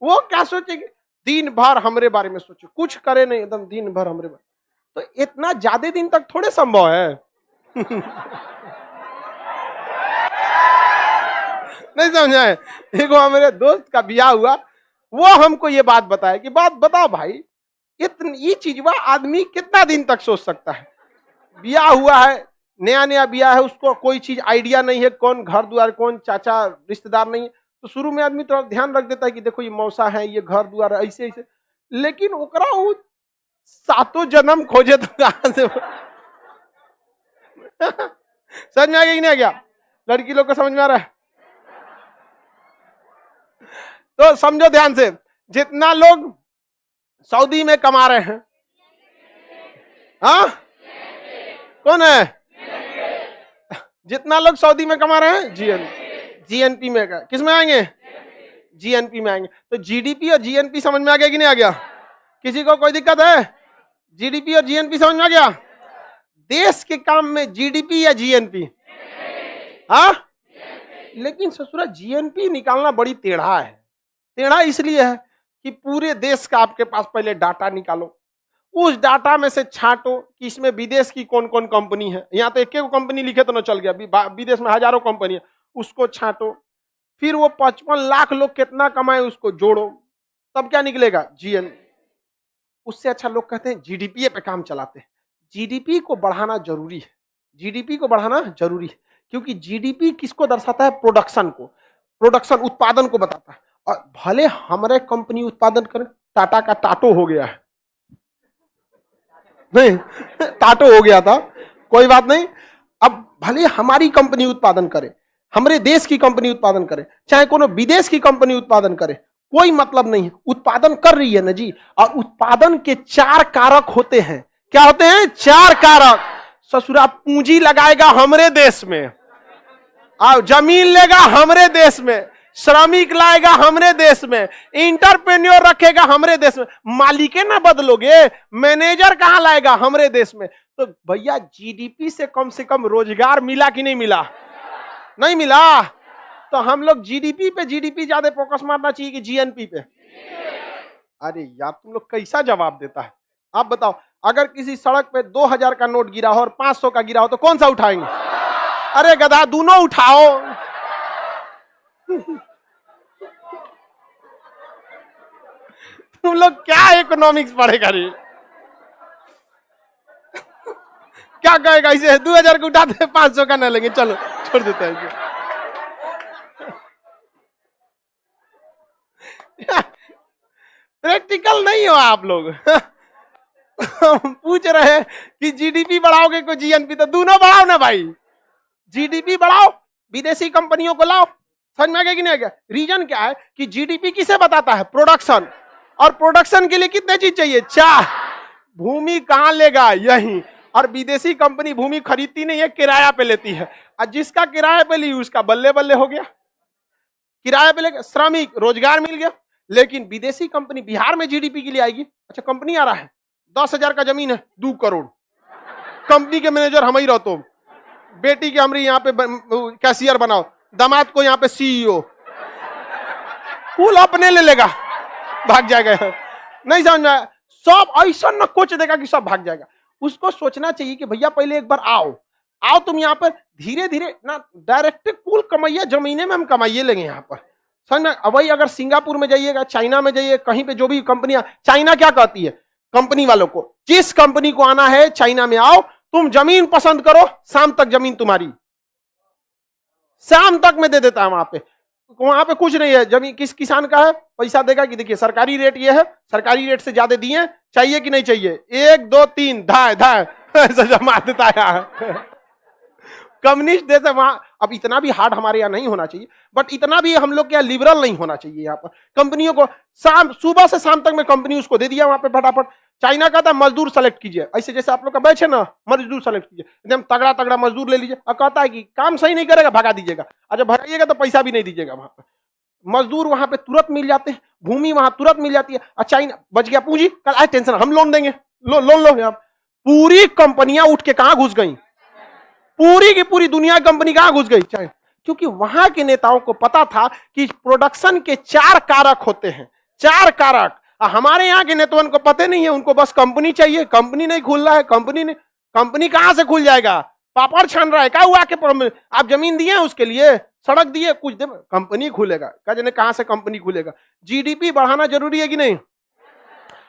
वो क्या सोचेगी? दिन भर हमरे बारे में सोचे, कुछ करे नहीं, एकदम दिन भर हमरे बारे। तो इतना ज्यादा दिन तक थोड़े संभव है। नहीं समझा है? देखो, हमारे दोस्त का ब्याह हुआ, वो हमको ये बात बताया कि बात बताओ भाई, इतनी ये चीज वह आदमी कितना दिन तक सोच सकता है? ब्याह हुआ है, नया नया ब्याह है, उसको कोई चीज आइडिया नहीं है, कौन घर द्वार, कौन चाचा रिश्तेदार नहीं है, तो शुरू में आदमी थोड़ा ध्यान रख देता है कि देखो ये मौसा है, ये घर द्वार ऐसे ऐसे। लेकिन ओकरा वो 7 जन्म खोजे तो कहां से? समझ में आ गया कि नहीं आ गया? लड़की लोग को समझ में आ रहा है? तो समझो ध्यान से, जितना लोग सऊदी में कमा रहे हैं, हाँ कौन है? जितना लोग सऊदी में कमा रहे हैं, जीएनपी में, किस में आएंगे? जीएनपी में आएंगे। तो जीडीपी और जीएनपी समझ में आ गया कि नहीं आ गया? किसी को कोई दिक्कत है? जीडीपी और जीएनपी समझ में आ गया? देश के काम में जीडीपी या जीएनपी? हाँ, लेकिन ससुरा जीएनपी निकालना बड़ी टेढ़ा है। टेढ़ा इसलिए है कि पूरे देश का आपके पास पहले डाटा निकालो, उस डाटा में से छांटो कि इसमें विदेश की कौन कौन कंपनी है। यहाँ तो एक कंपनी लिखे तो ना चल गया, विदेश में हजारों कंपनी है, उसको छांटो। फिर वो 55 लाख लोग कितना कमाए उसको जोड़ो, तब क्या निकलेगा? जीएन। उससे अच्छा लोग कहते हैं जीडीपी पे काम चलाते हैं। जीडीपी को बढ़ाना जरूरी है, जीडीपी को बढ़ाना जरूरी है, क्योंकि जीडीपी किसको दर्शाता है? प्रोडक्शन को, प्रोडक्शन उत्पादन को बताता है। और भले हमारे कंपनी उत्पादन करे, टाटा का टाटो हो गया है, नहीं टाटो हो गया था, कोई बात नहीं। अब भले हमारी कंपनी उत्पादन करे, हमारे देश की कंपनी उत्पादन करे, चाहे कोनो विदेश की कंपनी उत्पादन करे, कोई मतलब नहीं है, उत्पादन कर रही है ना जी। और उत्पादन के 4 कारक होते हैं। क्या होते हैं? 4 कारक। ससुरा पूंजी लगाएगा हमरे देश में, और जमीन लेगा हमरे देश में, श्रमिक लाएगा हमरे देश में, इंटरप्रेन्योर रखेगा हमरे देश में। मालिके ना बदलोगे, मैनेजर कहां लाएगा? हमरे देश में। तो भैया जीडीपी से कम रोजगार मिला कि नहीं मिला? नहीं मिला। तो हम लोग जीडीपी ज्यादा फोकस मारना चाहिए कि जीएनपी पे? अरे यार, तुम लोग कैसा जवाब देता है? आप बताओ, अगर किसी सड़क पे 2000 का नोट गिरा हो और 500 का गिरा हो तो कौन सा उठाएंगे? अरे गधा, दोनों उठाओ। तुम लोग क्या इकोनॉमिक्स पढ़ेगा रे? क्या कहेगा इसे? 2000 को उठाते 500 का ना लेंगे, चलो छोड़ देते हैं इसे। प्रैक्टिकल नहीं हो आप लोग। हम पूछ रहे हैं कि जीडीपी बढ़ाओगे को जीएनपी, तो दोनों बढ़ाओ ना भाई, जीडीपी बढ़ाओ, विदेशी कंपनियों को लाओ। समझ में आ गया कि नहीं आ गया? रीजन क्या है कि जीडीपी किसे बताता है? प्रोडक्शन, और प्रोडक्शन के लिए कितने चीज चाहिए? 4। भूमि कहां लेगा? यहीं। और विदेशी कंपनी भूमि खरीदती नहीं है, किराया पे लेती है, और जिसका किराया पे ली उसका बल्ले बल्ले हो गया, किराया पे लेकर श्रमिक, रोजगार मिल गया। लेकिन विदेशी कंपनी बिहार में जीडीपी के लिए आएगी। अच्छा, कंपनी आ रहा है, 10,000 का जमीन है, 2 करोड़, कंपनी के मैनेजर हम ही रहते, बेटी के हमारी यहाँ पे कैशियर बनाओ, दामाद को यहाँ पे सीईओ, कुल अपने ले लेगा, भाग जाएगा। नहीं समझ में? सब ऐसा न कोच देगा कि सब भाग जाएगा। उसको सोचना चाहिए कि भैया पहले एक बार आओ तुम यहाँ पर, धीरे धीरे ना डायरेक्ट कुल कमाइए, जमीने में हम कमाइए लेंगे यहाँ पर। समझ में? वही अगर सिंगापुर में जाइएगा, चाइना में जाइए, कहीं पे जो भी कंपनियां, चाइना क्या कहती है कंपनी वालों को? जिस कंपनी को आना है चाइना में आओ, तुम जमीन पसंद करो, शाम तक जमीन तुम्हारी, शाम तक में दे देता है। वहां पे कुछ नहीं है, जमीन किस किसान का है, पैसा देगा कि देखिए सरकारी रेट ये है, सरकारी रेट से ज्यादा दिए, चाहिए कि नहीं चाहिए, 1 2 3 धाय धाय ऐसा जमा देता है। कम्युनिस्ट देश है वहां। अब इतना भी हार्ड हमारे यहाँ नहीं होना चाहिए, बट इतना भी हम लोग क्या लिबरल नहीं होना चाहिए। यहाँ पर कंपनियों को सुबह से शाम तक में कंपनी उसको दे दिया वहां पे फटाफट। चाइना का था मजदूर सेलेक्ट कीजिए, ऐसे जैसे आप लोग का बैच है ना, मजदूर सेलेक्ट कीजिए, एकदम तगड़ा तगड़ा मजदूर ले लीजिए, और कहता है कि काम सही नहीं करेगा भगा दीजिएगा, अच्छा भगाइएगा तो पैसा भी नहीं दीजिएगा। वहां पर मजदूर वहां पे तुरंत मिल जाते हैं, भूमि वहां तुरंत मिल जाती है। और चाइना बच गया पूंजी, कल आए टेंशन, हम लोन देंगे, लोन लो। यहाँ पूरी कंपनियां उठ के कहां घुस गई, पूरी की पूरी दुनिया कंपनी कहां घुस गई? चाइना। क्योंकि वहां के नेताओं को पता था कि प्रोडक्शन के 4 कारक होते हैं, 4 कारक। हमारे यहाँ के नेताओं को पता नहीं है, उनको बस कंपनी चाहिए, कंपनी नहीं खुल रहा है, कंपनी कहां से खुल जाएगा? पापड़ छान रहा है क्या हुआ के? आप जमीन दिए उसके लिए, सड़क दिए, कुछ दे, कंपनी खुलेगा। कहां से कंपनी खुलेगा? जीडीपी बढ़ाना जरूरी है कि नहीं?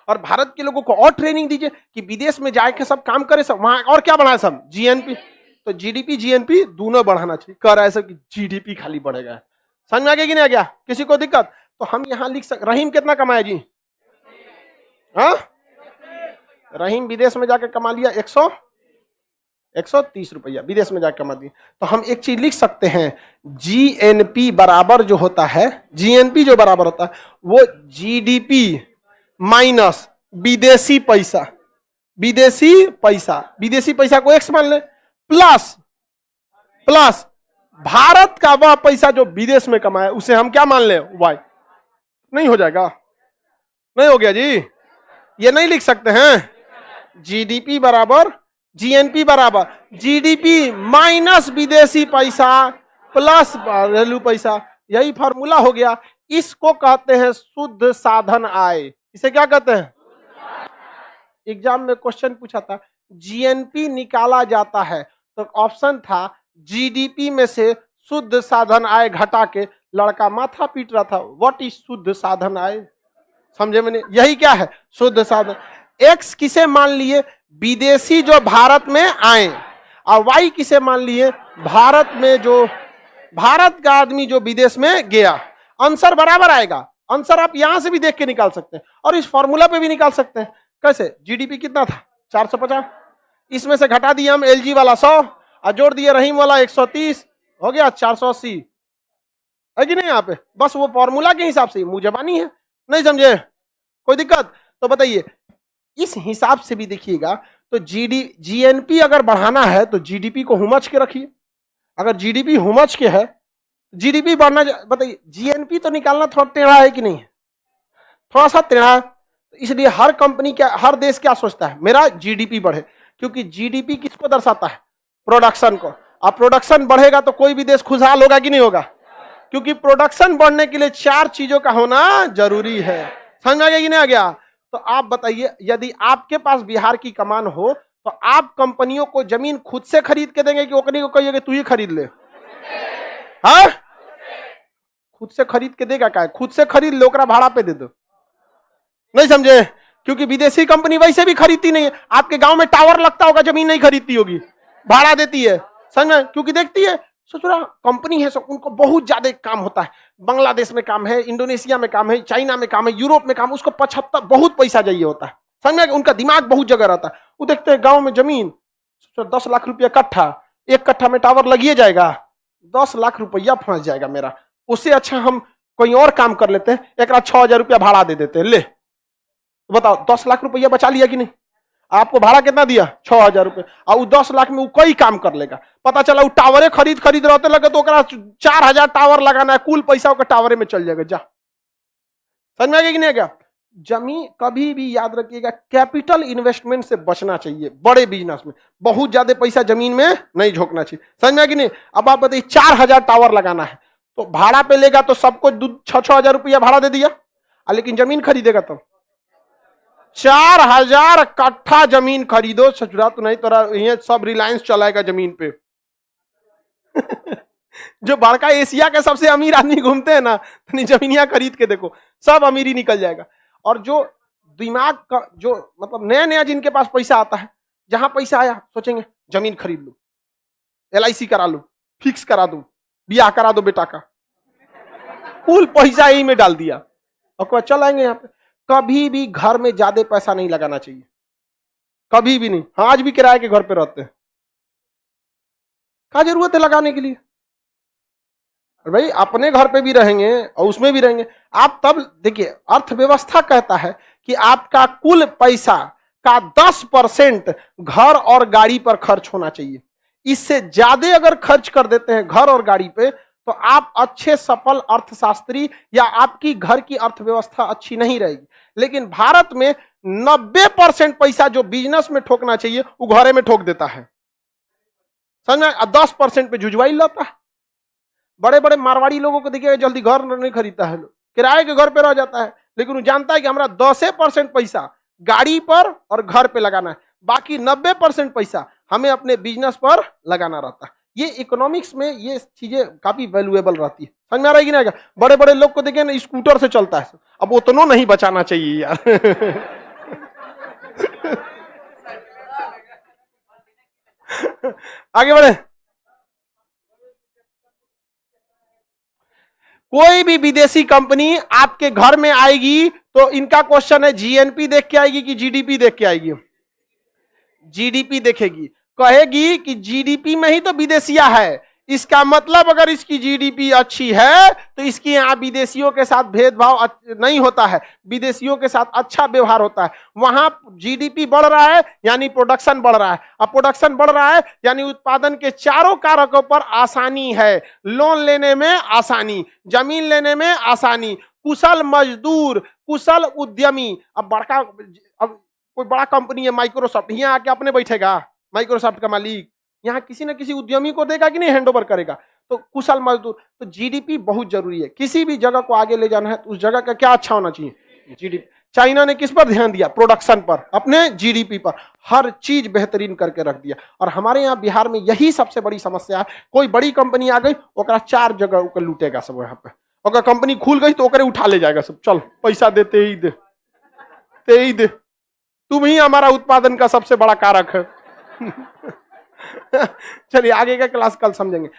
और भारत के लोगों को और ट्रेनिंग दीजिए कि विदेश में जाके सब काम करे, सब वहां और क्या बढ़ाए, सब जीएनपी। तो जीडीपी जीएनपी दोनों बढ़ाना चाहिए। कर रहा है सब कि जीडीपी खाली बढ़ेगा। समझ में आ गया कि नहीं आ गया? किसी को दिक्कत? तो हम यहां लिख सकते, रहीम कितना कमाया जी? हाँ, रहीम विदेश में जाके कमा लिया 130 रुपया, विदेश में जाके कमा दिया। तो हम एक चीज लिख सकते हैं, जीएनपी बराबर जो होता है, जीएनपी जो बराबर होता है वो जीडीपी माइनस विदेशी पैसा, विदेशी पैसा को एक्स मान ले, प्लस भारत का वह पैसा जो विदेश में कमाया उसे हम क्या मान ले? वाई। नहीं हो जाएगा? नहीं हो गया जी? ये नहीं लिख सकते हैं? जीडीपी बराबर जीएनपी बराबर जीडीपी माइनस विदेशी पैसा प्लस घरेलू पैसा, यही फॉर्मूला हो गया। इसको कहते हैं शुद्ध साधन आय। इसे क्या कहते हैं? एग्जाम में क्वेश्चन पूछा था, जीएनपी निकाला जाता है, तो ऑप्शन था जीडीपी में से शुद्ध साधन आय घटा के। लड़का माथा पीट रहा था, व्हाट इज शुद्ध साधन आय? समझे मैंने? यही क्या है शुद्ध साधन। एक्स किसे मान लिए? विदेशी जो भारत में आए। और वाई किसे मान लिए? भारत में जो भारत का आदमी जो विदेश में गया। आंसर बराबर आएगा। आंसर आप यहां से भी देख के निकाल सकते हैं और इस फॉर्मूला पे भी निकाल सकते हैं। कैसे? जीडीपी कितना था? 450, इसमें से घटा दिया हम एलजी वाला 100 और जोड़ दिए रहीम वाला 130, हो गया 480। है कि नहीं? यहाँ पे बस वो फॉर्मूला के हिसाब से मुझे बानी है। नहीं समझे? कोई दिक्कत? तो बताइए, इस हिसाब से भी देखिएगा तो जीएनपी अगर बढ़ाना है तो जीडीपी को हुमच के रखिए। अगर जीडीपी हुमच के है, जीडीपी बढ़ना, बताइए जीएनपी तो निकालना थोड़ा टेढ़ा है कि नहीं? थोड़ा सा टेढ़ा है। इसलिए हर कंपनी क्या, हर देश क्या सोचता है? मेरा जीडीपी बढ़े, क्योंकि जीडीपी किसको दर्शाता है? प्रोडक्शन को। अब प्रोडक्शन बढ़ेगा तो कोई भी देश खुशहाल होगा कि नहीं होगा? क्योंकि प्रोडक्शन बढ़ने के लिए 4 चीजों का होना जरूरी है। समझ में आ गया कि नहीं आ गया? तो आप बताइए, यदि आपके पास बिहार की कमान हो तो आप कंपनियों को जमीन खुद से खरीद के देंगे कि ओकनी को कहिएगा तू ही खरीद ले? हाँ, खुद से खरीद के देगा क्या? खुद से खरीद लो, ओकरा भाड़ा पे दे दो। नहीं समझे? क्योंकि विदेशी कंपनी वैसे भी खरीदती नहीं है। आपके गांव में टावर लगता होगा, जमीन नहीं खरीदती होगी, भाड़ा देती है। समझ में? क्योंकि देखती है सोच रहा कंपनी है सब, उनको बहुत ज्यादा काम होता है, बांग्लादेश में काम है, इंडोनेशिया में काम है, चाइना में काम है, यूरोप में काम, उसको 75 बहुत पैसा चाहिए होता है, समझ में, उनका दिमाग बहुत जगह रहता है। वो देखते हैं गांव में जमीन 10 लाख रुपया कट्ठा, एक कट्ठा में टावर लगिए जाएगा, 10 लाख रुपया फंस जाएगा मेरा, उससे अच्छा हम कोई और काम कर लेते हैं, एक 6,000 रुपया भाड़ा दे देते हैं, ले बताओ 10 लाख रुपया बचा लिया कि नहीं। आपको भाड़ा कितना दिया, 6,000 रुपये, और वो 10 लाख में वो कई काम कर लेगा। पता चला वो टावरे खरीद रहते लगे तो 4,000 टावर लगाना है, कुल पैसा टावरे में चल जाएगा। जा, समझ में आ गया कि नहीं? क्या जमीन कभी भी याद रखिएगा, कैपिटल इन्वेस्टमेंट से बचना चाहिए। बड़े बिजनेस में बहुत ज्यादा पैसा जमीन में नहीं झोंकना चाहिए, समझ में आ कि नहीं? अब आप बताइए 4,000 टावर लगाना है तो भाड़ा पे लेगा तो सबको 6,000 रुपया भाड़ा दे दिया, लेकिन जमीन खरीदेगा तो 4,000 कट्ठा जमीन खरीदो, सचुरा तो नहीं तो ये सब रिलायंस चलाएगा जमीन पे। जो बड़का एशिया के सबसे अमीर आदमी घूमते हैं ना, तो जमीनिया खरीद के देखो, सब अमीरी निकल जाएगा। और जो दिमाग का जो मतलब नया नया जिनके पास पैसा आता है, जहां पैसा आया सोचेंगे जमीन खरीद लो, LIC करा लो, फिक्स करा दो, ब्याह करा दो बेटा का, कुल पैसा यही में डाल दिया और चल आएंगे यहाँ पे। कभी भी घर में ज्यादा पैसा नहीं लगाना चाहिए, कभी भी नहीं। हाँ, आज भी किराए के घर पे रहते हैं, क्या जरूरत है लगाने के लिए? भाई अपने घर पे भी रहेंगे और उसमें भी रहेंगे आप, तब देखिए अर्थव्यवस्था कहता है कि आपका कुल पैसा का 10% घर और गाड़ी पर खर्च होना चाहिए। इससे ज्यादा अगर खर्च कर देते हैं घर और गाड़ी पे तो आप अच्छे सफल अर्थशास्त्री या आपकी घर की अर्थव्यवस्था अच्छी नहीं रहेगी। लेकिन भारत में 90% पैसा जो बिजनेस में ठोकना चाहिए वो घरे में ठोक देता है, समझ, 10% पे जुजवाई लाता है। बड़े बड़े मारवाड़ी लोगों को देखिए जल्दी घर नहीं खरीदता है, लोग किराए के घर पे रह जाता है, लेकिन वो जानता है कि हमारा 10% पैसा गाड़ी पर और घर पे लगाना है, बाकी 90% पैसा हमें अपने बिजनेस पर लगाना रहता है। ये इकोनॉमिक्स में ये चीजें काफी वैल्यूएबल रहती है, समझ में आ रहा है कि नहीं? बड़े बड़े लोग को देखिए ना स्कूटर से चलता है, अब उतना नहीं बचाना चाहिए यार। आगे बढ़े। कोई भी विदेशी कंपनी आपके घर में आएगी तो इनका क्वेश्चन है GNP देख के आएगी कि GDP देख के आएगी? GDP देखेगी, कहेगी कि GDP में ही तो विदेशिया है, इसका मतलब अगर इसकी GDP अच्छी है तो इसके यहाँ विदेशियों के साथ भेदभाव नहीं होता है, विदेशियों के साथ अच्छा व्यवहार होता है। वहां GDP बढ़ रहा है यानी प्रोडक्शन बढ़ रहा है, अब प्रोडक्शन बढ़ रहा है यानी उत्पादन के चारों कारकों पर आसानी है, लोन लेने में आसानी, जमीन लेने में आसानी, कुशल मजदूर, कुशल उद्यमी। अब कोई बड़ा कंपनी है माइक्रोसॉफ्ट, यहाँ आके अपने बैठेगा माइक्रोसॉफ्ट का मालिक, यहाँ किसी न किसी उद्यमी को देगा कि नहीं, हैंडओवर करेगा। तो कुशल मजदूर, तो GDP बहुत जरूरी है। किसी भी जगह को आगे ले जाना है तो उस जगह का क्या अच्छा होना चाहिए, GDP। चाइना ने किस पर ध्यान दिया, प्रोडक्शन पर, अपने GDP पर हर चीज बेहतरीन करके रख दिया। और हमारे यहाँ बिहार में यही सबसे बड़ी समस्या है, कोई बड़ी कंपनी आ गई ओकरा 4 जगह लूटेगा सब, यहाँ पे अगर कंपनी खुल गई तो ओकरे उठा ले जाएगा सब, चल पैसा देते ही दे, तुम ही हमारा उत्पादन का सबसे बड़ा कारक है। चलिए आगे का क्लास कल समझेंगे।